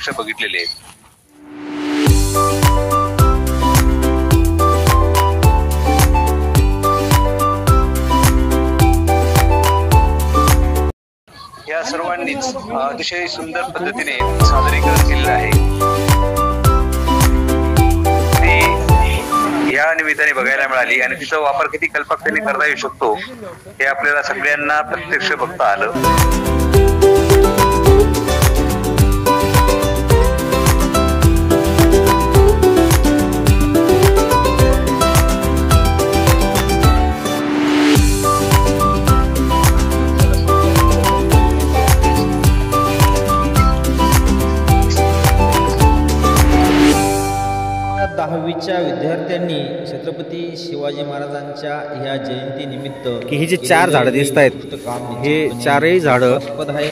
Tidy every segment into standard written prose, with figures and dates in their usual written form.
प्रत्यक्ष बघितलेले आहेत। या सर्वांनीच अतिशय सुंदर पद्धतीने सादरीकरण केलेलं आहे। ती या निमित्ताने बघायला मिळाली आणि तिचा वापर किती कल्पकतेने करता येऊ शकतो हे आपल्याला सगळ्यांना प्रत्यक्ष बघता आलं। दहावीच्या विद्यार्थ्यांनी छत्रपती शिवाजी महाराजांच्या ह्या जयंतीनिमित्त की ही जी 4 झाडं दिसत आहेत हे 4ही झाडं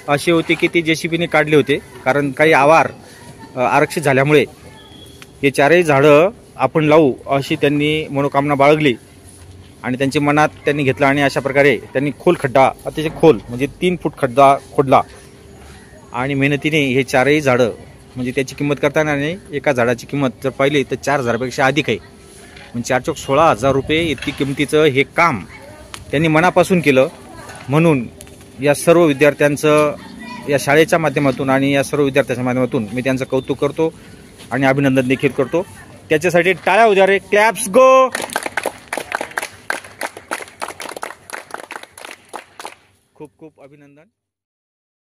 अशी होती की ती जेसीबीने काढली होते, कारण काही आवार आरक्षित झाल्यामुळे हे 4ही झाडं आपण लावू अशी त्यांनी मनोकामना बाळगली आणि त्यांच्या मनात त्यांनी घेतलं आणि अशा प्रकारे त्यांनी खोल खड्डा, अतिशय खोल म्हणजे 3 फूट खड्डा खोदला आणि मेहनतीने हे 4ही झाडं म्हणजे त्याची किंमत करताना नाही, एका झाडाची किंमत जर पाहिली तर 4,000 पेक्षा अधिक आहे। म्हणजे 4 चौक 16,000 रुपये इतकी किमतीचं हे काम त्यांनी मनापासून केलं। म्हणून या सर्व विद्यार्थ्यांचं या शाळेच्या माध्यमातून आणि या सर्व विद्यार्थ्यांच्या माध्यमातून मी त्यांचं कौतुक करतो आणि अभिनंदन देखील करतो। त्याच्यासाठी टाळ्या उद्या रे, क्लॅप्स गो। खूप खूप अभिनंदन।